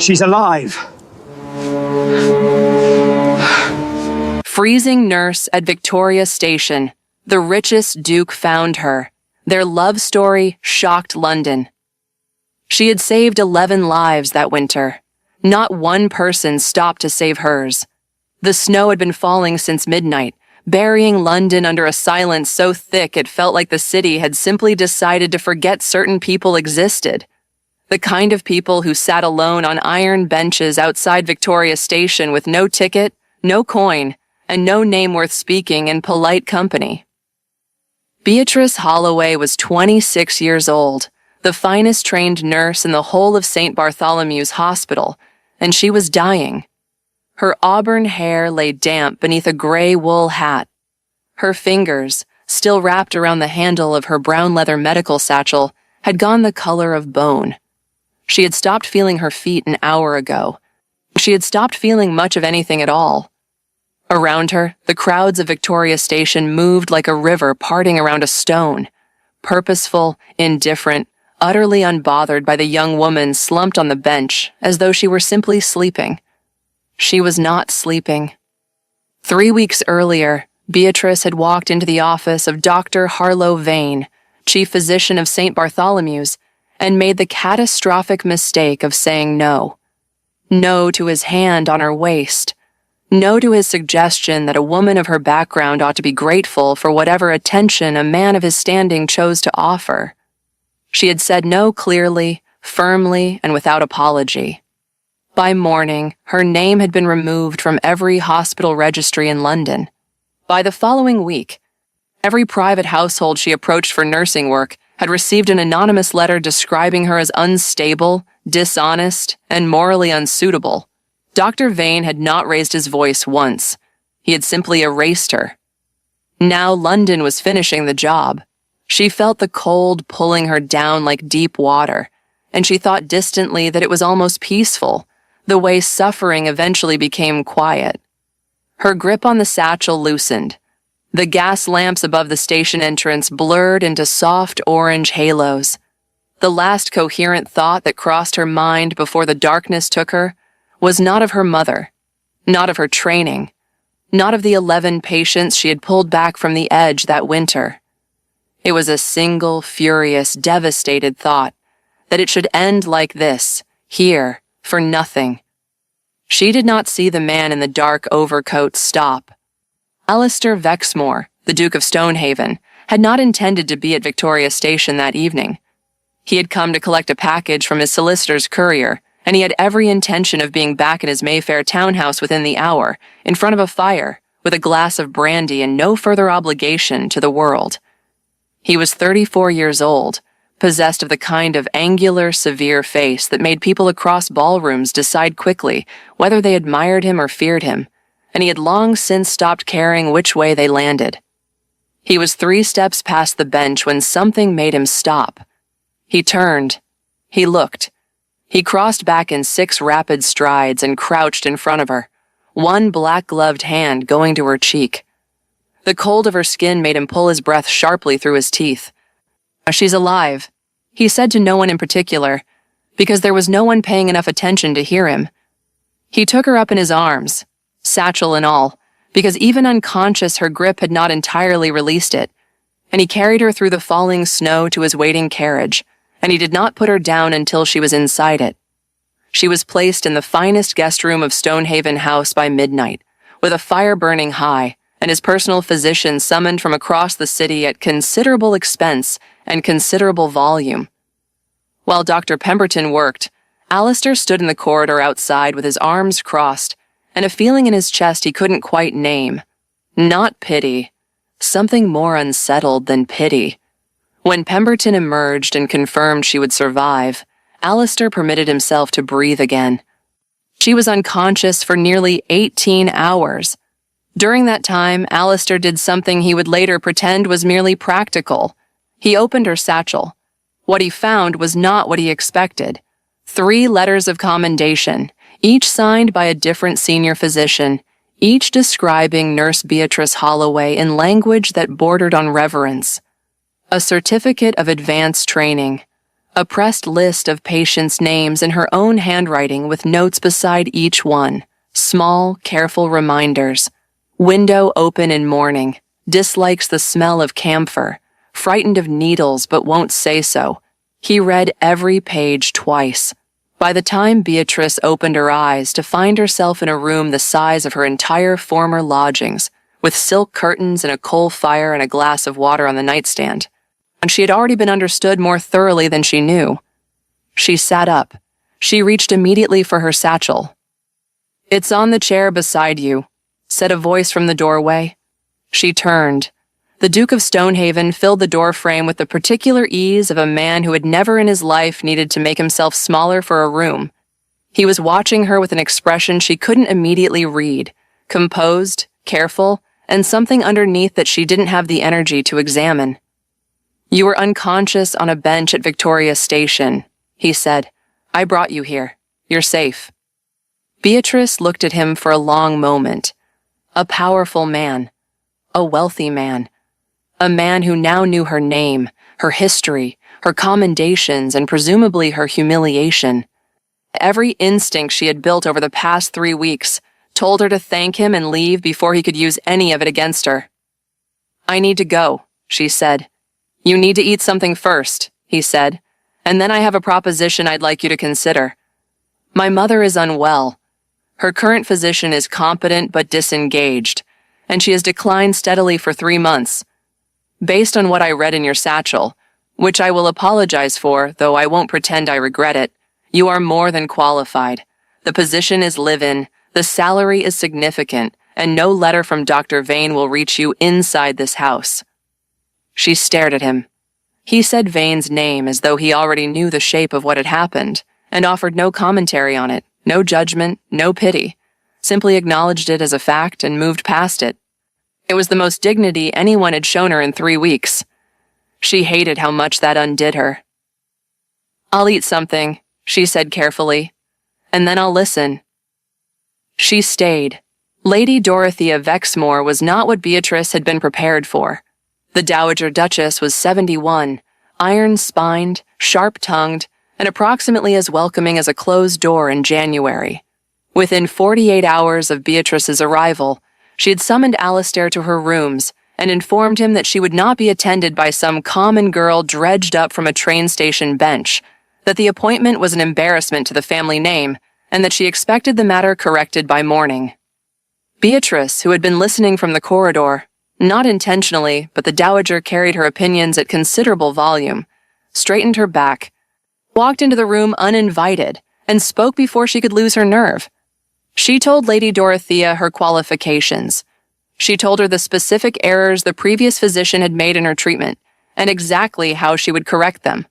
She's alive. Freezing nurse at Victoria Station. The richest duke found her. Their love story shocked London. She had saved 11 lives that winter. Not one person stopped to save hers. The snow had been falling since midnight, burying London under a silence so thick it felt like the city had simply decided to forget certain people existed. The kind of people who sat alone on iron benches outside Victoria Station with no ticket, no coin, and no name worth speaking in polite company. Beatrice Holloway was 26 years old, the finest trained nurse in the whole of St. Bartholomew's Hospital, and she was dying. Her auburn hair lay damp beneath a gray wool hat. Her fingers, still wrapped around the handle of her brown leather medical satchel, had gone the color of bone. She had stopped feeling her feet an hour ago. She had stopped feeling much of anything at all. Around her, the crowds of Victoria Station moved like a river parting around a stone, purposeful, indifferent, utterly unbothered by the young woman slumped on the bench as though she were simply sleeping. She was not sleeping. 3 weeks earlier, Beatrice had walked into the office of Dr. Harlow Vane, chief physician of St. Bartholomew's, and made the catastrophic mistake of saying no. No to his hand on her waist. No to his suggestion that a woman of her background ought to be grateful for whatever attention a man of his standing chose to offer. She had said no clearly, firmly, and without apology. By morning, her name had been removed from every hospital registry in London. By the following week, every private household she approached for nursing work had received an anonymous letter describing her as unstable, dishonest, and morally unsuitable. Dr. Vane had not raised his voice once. He had simply erased her. Now London was finishing the job. She felt the cold pulling her down like deep water, and she thought distantly that it was almost peaceful, the way suffering eventually became quiet. Her grip on the satchel loosened. The gas lamps above the station entrance blurred into soft orange halos. The last coherent thought that crossed her mind before the darkness took her was not of her mother, not of her training, not of the 11 patients she had pulled back from the edge that winter. It was a single, furious, devastated thought that it should end like this, here, for nothing. She did not see the man in the dark overcoat stop. Alistair Vexmore, the Duke of Stonehaven, had not intended to be at Victoria Station that evening. He had come to collect a package from his solicitor's courier, and he had every intention of being back in his Mayfair townhouse within the hour, in front of a fire, with a glass of brandy and no further obligation to the world. He was 34 years old, possessed of the kind of angular, severe face that made people across ballrooms decide quickly whether they admired him or feared him, and he had long since stopped caring which way they landed. He was 3 steps past the bench when something made him stop. He turned. He looked. He crossed back in 6 rapid strides and crouched in front of her, one black-gloved hand going to her cheek. The cold of her skin made him pull his breath sharply through his teeth. "She's alive," he said to no one in particular, because there was no one paying enough attention to hear him. He took her up in his arms, satchel and all, because even unconscious her grip had not entirely released it, and he carried her through the falling snow to his waiting carriage, and he did not put her down until she was inside it. She was placed in the finest guest room of Stonehaven House by midnight, with a fire burning high, and his personal physician summoned from across the city at considerable expense and considerable volume. While Dr. Pemberton worked, Alistair stood in the corridor outside with his arms crossed and a feeling in his chest he couldn't quite name. Not pity. Something more unsettled than pity. When Pemberton emerged and confirmed she would survive, Alistair permitted himself to breathe again. She was unconscious for nearly 18 hours. During that time, Alistair did something he would later pretend was merely practical. He opened her satchel. What he found was not what he expected. 3 letters of commendation, each signed by a different senior physician, each describing Nurse Beatrice Holloway in language that bordered on reverence. A certificate of advanced training, A pressed list of patients' names in her own handwriting with notes beside each one. Small, careful reminders. Window open in morning. Dislikes the smell of camphor. Frightened of needles but won't say so. He read every page twice. By the time Beatrice opened her eyes to find herself in a room the size of her entire former lodgings, with silk curtains and a coal fire and a glass of water on the nightstand, and she had already been understood more thoroughly than she knew. She sat up. She reached immediately for her satchel. "It's on the chair beside you," said a voice from the doorway. She turned. The Duke of Stonehaven filled the doorframe with the particular ease of a man who had never in his life needed to make himself smaller for a room. He was watching her with an expression she couldn't immediately read, composed, careful, and something underneath that she didn't have the energy to examine. "You were unconscious on a bench at Victoria Station," he said. "I brought you here. You're safe." Beatrice looked at him for a long moment. A powerful man. A wealthy man. A man who now knew her name, her history, her commendations, and presumably her humiliation. Every instinct she had built over the past 3 weeks told her to thank him and leave before he could use any of it against her. "I need to go," she said. "You need to eat something first," he said, "and then I have a proposition I'd like you to consider. My mother is unwell. Her current physician is competent but disengaged, and she has declined steadily for 3 months. Based on what I read in your satchel, which I will apologize for, though I won't pretend I regret it, you are more than qualified. The position is live-in, the salary is significant, and no letter from Dr. Vane will reach you inside this house." She stared at him. He said Vane's name as though he already knew the shape of what had happened, and offered no commentary on it, no judgment, no pity, simply acknowledged it as a fact and moved past it. It was the most dignity anyone had shown her in 3 weeks. She hated how much that undid her. "I'll eat something," she said carefully, "and then I'll listen." She stayed. Lady Dorothea Vexmore was not what Beatrice had been prepared for. The Dowager Duchess was 71, iron-spined, sharp-tongued, and approximately as welcoming as a closed door in January. Within 48 hours of Beatrice's arrival, she had summoned Alistair to her rooms and informed him that she would not be attended by some common girl dredged up from a train station bench, that the appointment was an embarrassment to the family name, and that she expected the matter corrected by morning. Beatrice, who had been listening from the corridor, not intentionally, but the Dowager carried her opinions at considerable volume, straightened her back, walked into the room uninvited, and spoke before she could lose her nerve. She told Lady Dorothea her qualifications. She told her the specific errors the previous physician had made in her treatment, and exactly how she would correct them.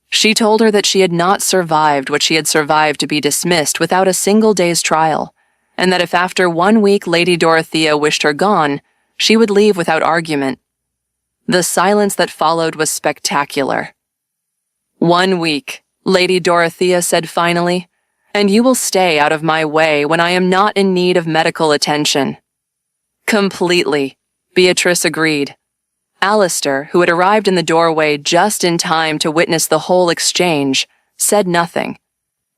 She told her that she had not survived what she had survived to be dismissed without a single day's trial, and that if after 1 week Lady Dorothea wished her gone, she would leave without argument. The silence that followed was spectacular. 1 week, Lady Dorothea said finally, and you will stay out of my way when I am not in need of medical attention. Completely, Beatrice agreed. Alistair, who had arrived in the doorway just in time to witness the whole exchange, said nothing.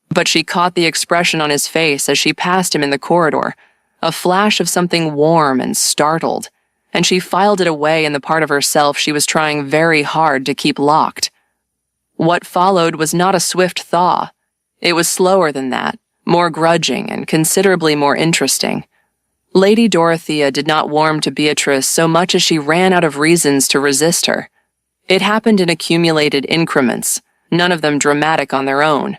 But she caught the expression on his face as she passed him in the corridor, a flash of something warm and startled, and she filed it away in the part of herself she was trying very hard to keep locked. What followed was not a swift thaw. It was slower than that, more grudging and considerably more interesting. Lady Dorothea did not warm to Beatrice so much as she ran out of reasons to resist her. It happened in accumulated increments, none of them dramatic on their own.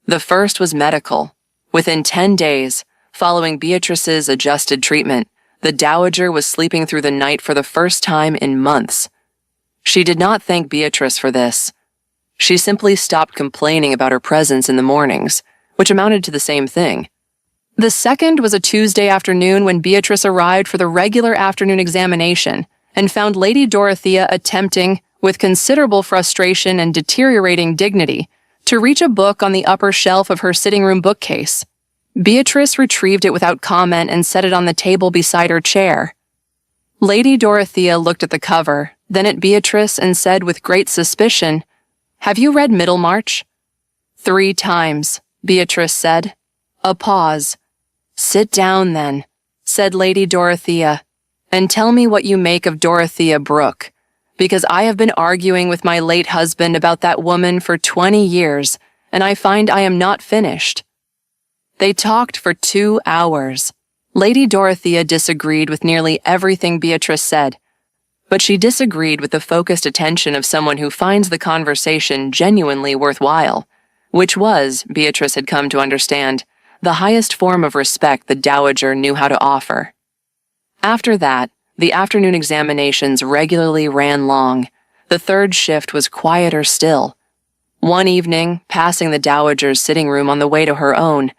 The first was medical. Within 10 days, following Beatrice's adjusted treatment, the Dowager was sleeping through the night for the first time in months. She did not thank Beatrice for this. She simply stopped complaining about her presence in the mornings, which amounted to the same thing. The second was a Tuesday afternoon when Beatrice arrived for the regular afternoon examination and found Lady Dorothea attempting, with considerable frustration and deteriorating dignity, to reach a book on the upper shelf of her sitting room bookcase. Beatrice retrieved it without comment and set it on the table beside her chair. Lady Dorothea looked at the cover, then at Beatrice and said with great suspicion, "Have you read Middlemarch?" "3 times," Beatrice said. A pause. "Sit down, then," said Lady Dorothea, "and tell me what you make of Dorothea Brooke, because I have been arguing with my late husband about that woman for 20 years, and I find I am not finished." They talked for 2 hours. Lady Dorothea disagreed with nearly everything Beatrice said, but she disagreed with the focused attention of someone who finds the conversation genuinely worthwhile, which was, Beatrice had come to understand, the highest form of respect the dowager knew how to offer. After that, the afternoon examinations regularly ran long. The 3rd shift was quieter still. One evening, passing the dowager's sitting room on the way to her own,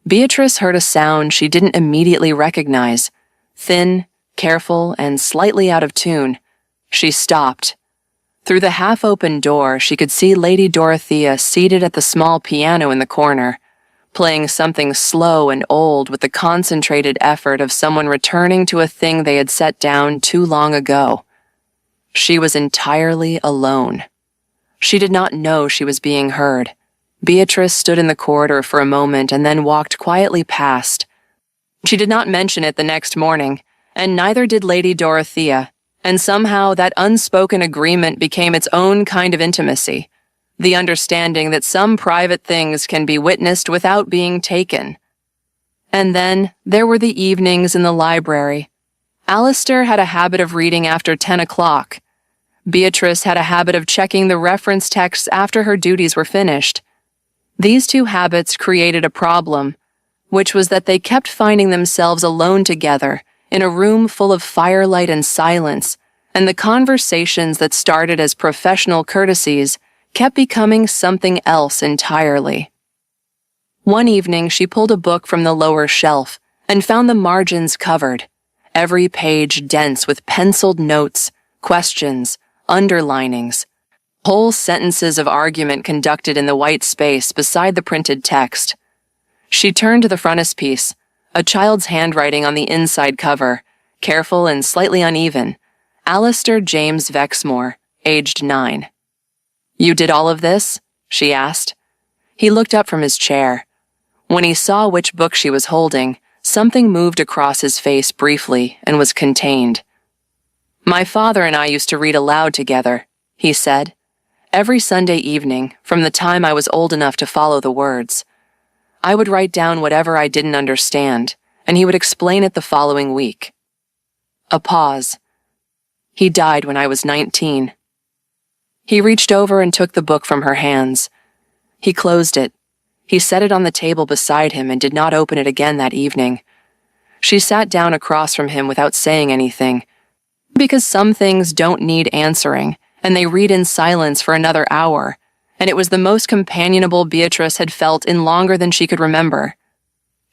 Beatrice heard a sound she didn't immediately recognize. Thin, careful, and slightly out of tune. She stopped. Through the half-open door, she could see Lady Dorothea seated at the small piano in the corner, playing something slow and old with the concentrated effort of someone returning to a thing they had set down too long ago. She was entirely alone. She did not know she was being heard. Beatrice stood in the corridor for a moment and then walked quietly past. She did not mention it the next morning, and neither did Lady Dorothea, and somehow that unspoken agreement became its own kind of intimacy, the understanding that some private things can be witnessed without being taken. And then there were the evenings in the library. Alistair had a habit of reading after 10 o'clock. Beatrice had a habit of checking the reference texts after her duties were finished. These 2 habits created a problem, which was that they kept finding themselves alone together in a room full of firelight and silence, and the conversations that started as professional courtesies kept becoming something else entirely. One evening, she pulled a book from the lower shelf and found the margins covered, every page dense with penciled notes, questions, underlinings, whole sentences of argument conducted in the white space beside the printed text. She turned to the frontispiece, a child's handwriting on the inside cover, careful and slightly uneven. Alistair James Vexmore, aged 9. "You did all of this?" she asked. He looked up from his chair. When he saw which book she was holding, something moved across his face briefly and was contained. "My father and I used to read aloud together," he said. "Every Sunday evening, from the time I was old enough to follow the words. I would write down whatever I didn't understand, and he would explain it the following week." A pause. "He died when I was 19. He reached over and took the book from her hands. He closed it. He set it on the table beside him and did not open it again that evening. She sat down across from him without saying anything, because some things don't need answering, and they read in silence for another hour, and it was the most companionable Beatrice had felt in longer than she could remember.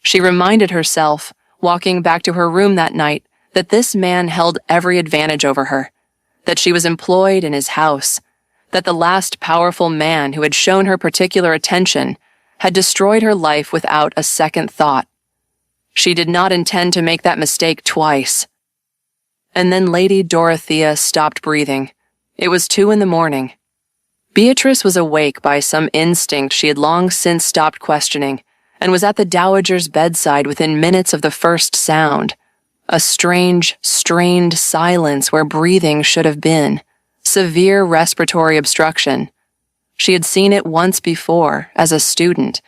She reminded herself, walking back to her room that night, that this man held every advantage over her, that she was employed in his house, that the last powerful man who had shown her particular attention had destroyed her life without a second thought. She did not intend to make that mistake twice. And then Lady Dorothea stopped breathing. It was 2 a.m. Beatrice was awake by some instinct she had long since stopped questioning, and was at the dowager's bedside within minutes of the first sound. A strange, strained silence where breathing should have been. Severe respiratory obstruction. She had seen it once before, as a student,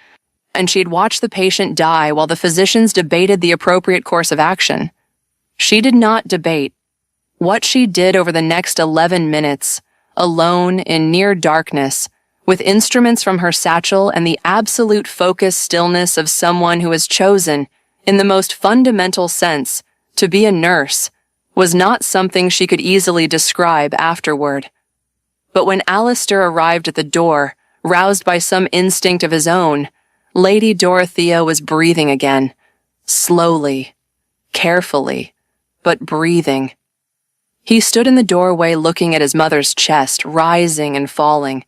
and she had watched the patient die while the physicians debated the appropriate course of action. She did not debate. What she did over the next 11 minutes, alone in near darkness, with instruments from her satchel and the absolute focused stillness of someone who has chosen, in the most fundamental sense, to be a nurse, was not something she could easily describe afterward. But when Alistair arrived at the door, roused by some instinct of his own, Lady Dorothea was breathing again, slowly, carefully, but breathing. He stood in the doorway looking at his mother's chest, rising and falling,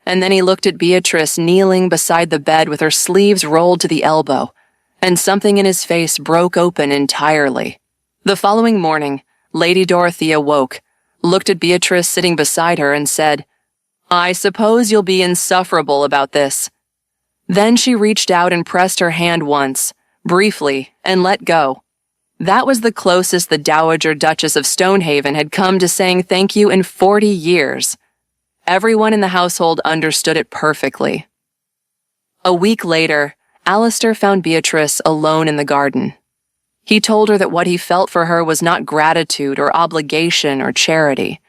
and then he looked at Beatrice kneeling beside the bed with her sleeves rolled to the elbow, and something in his face broke open entirely. The following morning, Lady Dorothea woke, looked at Beatrice sitting beside her, and said, I suppose you'll be insufferable about this." Then she reached out and pressed her hand once, briefly, and let go. That was the closest the Dowager Duchess of Stonehaven had come to saying thank you in 40 years. Everyone in the household understood it perfectly. A week later, Alistair found Beatrice alone in the garden. He told her that what he felt for her was not gratitude or obligation or charity.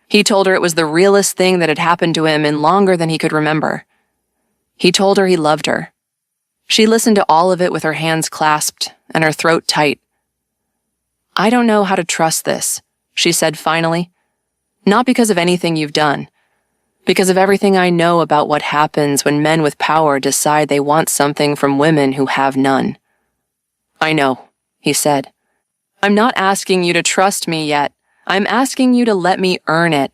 He told her it was the realest thing that had happened to him in longer than he could remember. He told her he loved her. She listened to all of it with her hands clasped and her throat tight. "I don't know how to trust this," she said finally. "Not because of anything you've done. Because of everything I know about what happens when men with power decide they want something from women who have none." "I know," he said. "I'm not asking you to trust me yet. I'm asking you to let me earn it."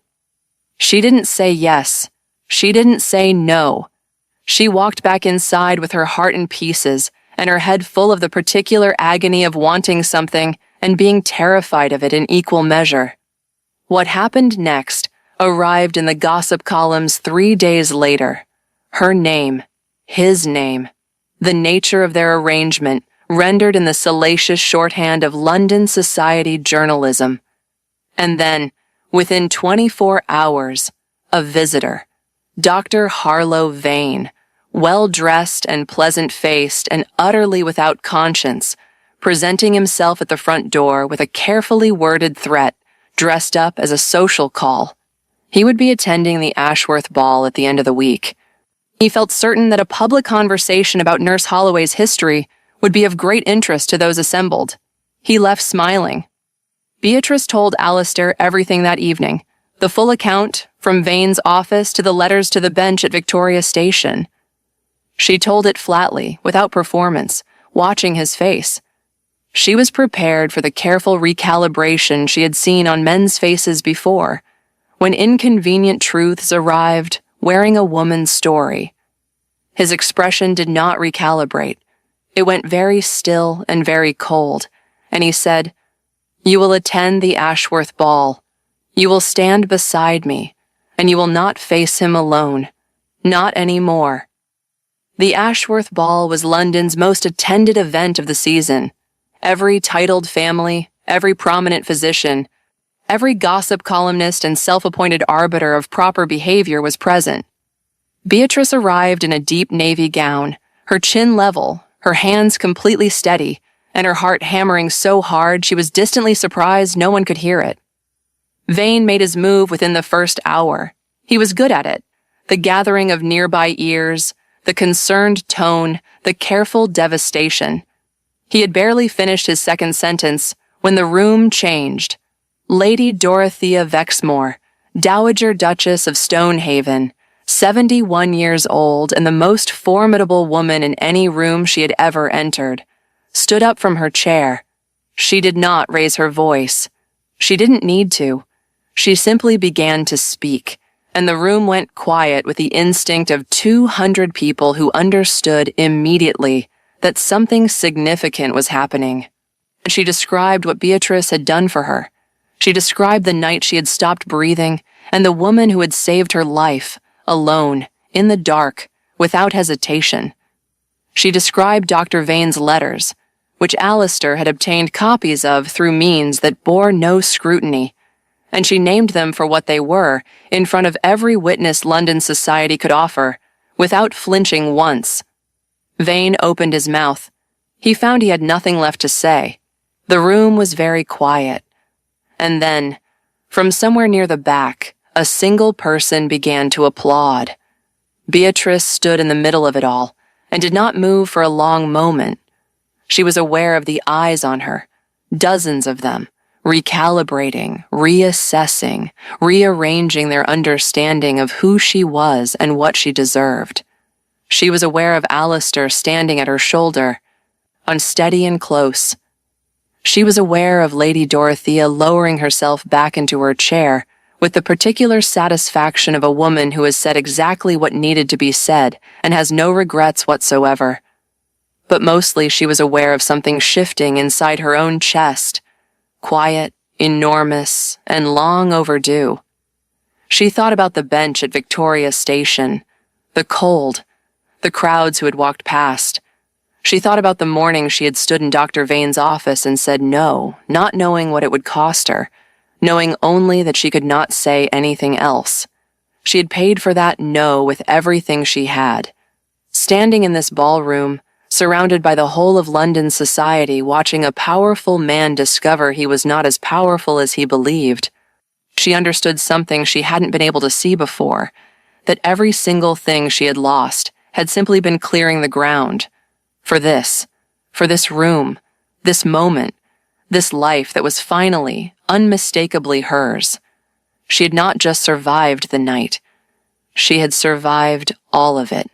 She didn't say yes. She didn't say no. She walked back inside with her heart in pieces and her head full of the particular agony of wanting something and being terrified of it in equal measure. What happened next arrived in the gossip columns 3 days later. Her name, his name, the nature of their arrangement rendered in the salacious shorthand of London society journalism. And then, within 24 hours, a visitor, Dr. Harlow Vane, well-dressed and pleasant-faced and utterly without conscience, presenting himself at the front door with a carefully worded threat, dressed up as a social call. He would be attending the Ashworth ball at the end of the week. He felt certain that a public conversation about Nurse Holloway's history would be of great interest to those assembled. He left smiling. Beatrice told Alistair everything that evening, the full account, from Vane's office to the letters to the bench at Victoria Station. She told it flatly, without performance, watching his face. She was prepared for the careful recalibration she had seen on men's faces before, when inconvenient truths arrived wearing a woman's story. His expression did not recalibrate. It went very still and very cold, and he said, "You will attend the Ashworth ball. You will stand beside me, and you will not face him alone. Not anymore." The Ashworth ball was London's most attended event of the season. Every titled family, every prominent physician, every gossip columnist and self-appointed arbiter of proper behavior was present. Beatrice arrived in a deep navy gown, her chin level, her hands completely steady, and her heart hammering so hard she was distantly surprised no one could hear it. Vane made his move within the first hour. He was good at it. The gathering of nearby ears, the concerned tone, the careful devastation. He had barely finished his second sentence when the room changed. Lady Dorothea Vexmore, Dowager Duchess of Stonehaven, 71 years old and the most formidable woman in any room she had ever entered, stood up from her chair. She did not raise her voice. She didn't need to. She simply began to speak, and the room went quiet with the instinct of 200 people who understood immediately that something significant was happening. She described what Beatrice had done for her. She described the night she had stopped breathing and the woman who had saved her life, alone, in the dark, without hesitation. She described Dr. Vane's letters, which Alistair had obtained copies of through means that bore no scrutiny, and she named them for what they were in front of every witness London society could offer, without flinching once. Vane opened his mouth. He found he had nothing left to say. The room was very quiet. And then, from somewhere near the back, a single person began to applaud. Beatrice stood in the middle of it all, and did not move for a long moment. She was aware of the eyes on her, dozens of them, recalibrating, reassessing, rearranging their understanding of who she was and what she deserved. She was aware of Alistair standing at her shoulder, unsteady and close. She was aware of Lady Dorothea lowering herself back into her chair with the particular satisfaction of a woman who has said exactly what needed to be said and has no regrets whatsoever. But mostly she was aware of something shifting inside her own chest, quiet, enormous, and long overdue. She thought about the bench at Victoria Station, the cold, the crowds who had walked past. She thought about the morning she had stood in Dr. Vane's office and said no, not knowing what it would cost her, knowing only that she could not say anything else. She had paid for that no with everything she had. Standing in this ballroom, surrounded by the whole of London society, watching a powerful man discover he was not as powerful as he believed, she understood something she hadn't been able to see before, that every single thing she had lost had simply been clearing the ground. For this room, this moment, this life that was finally, unmistakably hers. She had not just survived the night. She had survived all of it.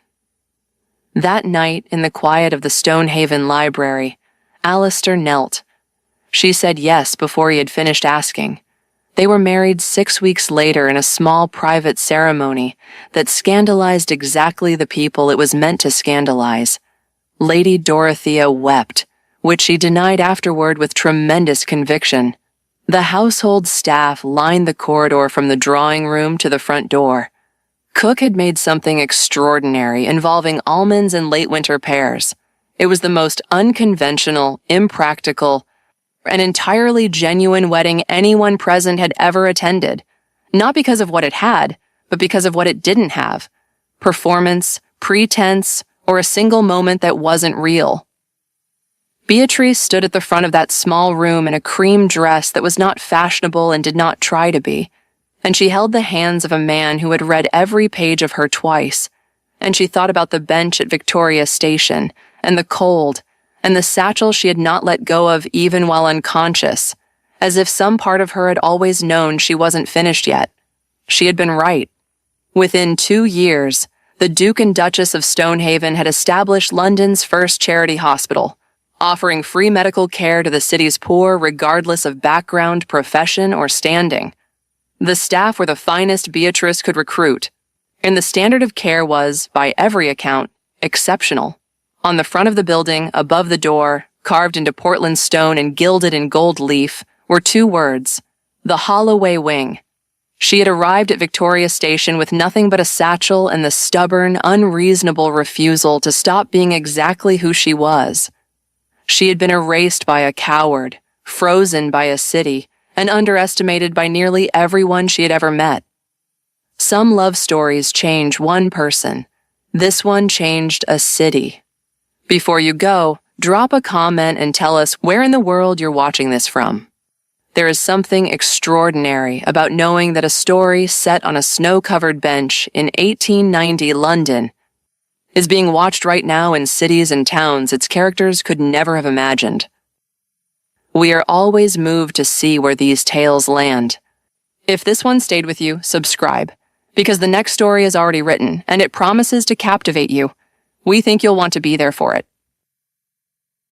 That night, in the quiet of the Stonehaven Library, Alistair knelt. She said yes before he had finished asking. They were married 6 weeks later in a small private ceremony that scandalized exactly the people it was meant to scandalize. Lady Dorothea wept, which she denied afterward with tremendous conviction. The household staff lined the corridor from the drawing room to the front door. Cook had made something extraordinary involving almonds and late winter pears. It was the most unconventional, impractical, and entirely genuine wedding anyone present had ever attended. Not because of what it had, but because of what it didn't have. Performance, pretense, or a single moment that wasn't real. Beatrice stood at the front of that small room in a cream dress that was not fashionable and did not try to be, and she held the hands of a man who had read every page of her twice, and she thought about the bench at Victoria Station, and the cold, and the satchel she had not let go of even while unconscious, as if some part of her had always known she wasn't finished yet. She had been right. Within 2 years, the Duke and Duchess of Stonehaven had established London's first charity hospital, offering free medical care to the city's poor regardless of background, profession, or standing. The staff were the finest Beatrice could recruit, and the standard of care was, by every account, exceptional. On the front of the building, above the door, carved into Portland stone and gilded in gold leaf, were 2 words, the Holloway Wing. She had arrived at Victoria Station with nothing but a satchel and the stubborn, unreasonable refusal to stop being exactly who she was. She had been erased by a coward, frozen by a city, and underestimated by nearly everyone she had ever met. Some love stories change one person. This one changed a city. Before you go, drop a comment and tell us where in the world you're watching this from. There is something extraordinary about knowing that a story set on a snow-covered bench in 1890 London is being watched right now in cities and towns its characters could never have imagined. We are always moved to see where these tales land. If this one stayed with you, subscribe, because the next story is already written and it promises to captivate you. We think you'll want to be there for it.